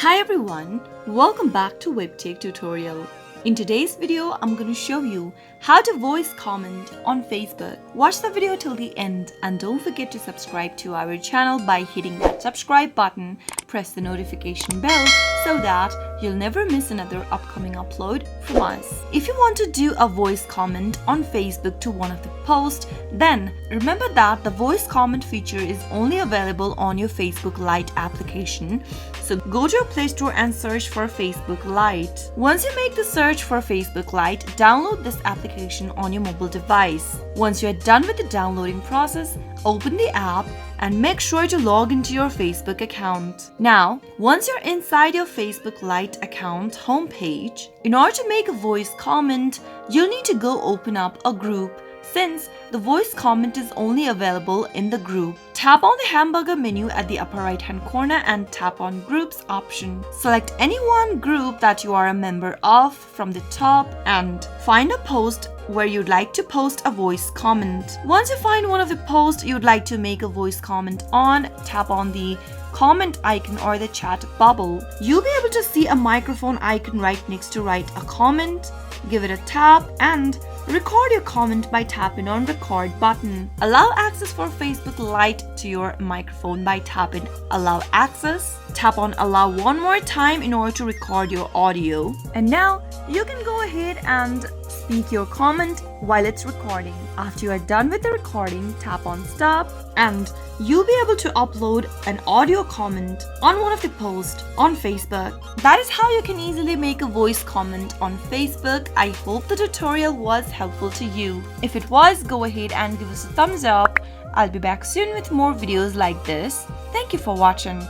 Hi everyone, welcome back to Webtech Tutorial. In today's video, I'm going to show you how to voice comment on Facebook. Watch the video till the end and don't forget to subscribe to our channel by hitting that subscribe button. Press the notification bell so that you'll never miss another upcoming upload from us. If you want to do a voice comment on Facebook to one of the posts, then remember that the voice comment feature is only available on your Facebook Lite application. So go to your Play Store and search for Facebook Lite. Once you make the search for Facebook Lite, download this application on your mobile device. Once you are done with the downloading process, open the app and make sure to log into your Facebook account. Now, once you're inside your Facebook Lite account homepage, in order to make a voice comment, you'll need to go open up a group. Since the voice comment is only available in the group, tap on the hamburger menu at the upper right hand corner and tap on Groups option. Select any one group that you are a member of from the top and find a post where you'd like to post a voice comment. Once you find one of the posts you'd like to make a voice comment on, tap on the comment icon or the chat bubble. You'll be able to see a microphone icon right next to write a comment. Give it a tap and record your comment by tapping on record button. Allow access for Facebook Lite to your microphone by tapping allow access. Tap on allow one more time in order to record your audio. And now you can go ahead and speak your comment while it's recording. After you are done with the recording, tap on stop and you'll be able to upload an audio comment on one of the posts on Facebook. That is how you can easily make a voice comment on Facebook. I hope the tutorial was helpful to you. If it was, go ahead and give us a thumbs up. I'll be back soon with more videos like this. Thank you for watching.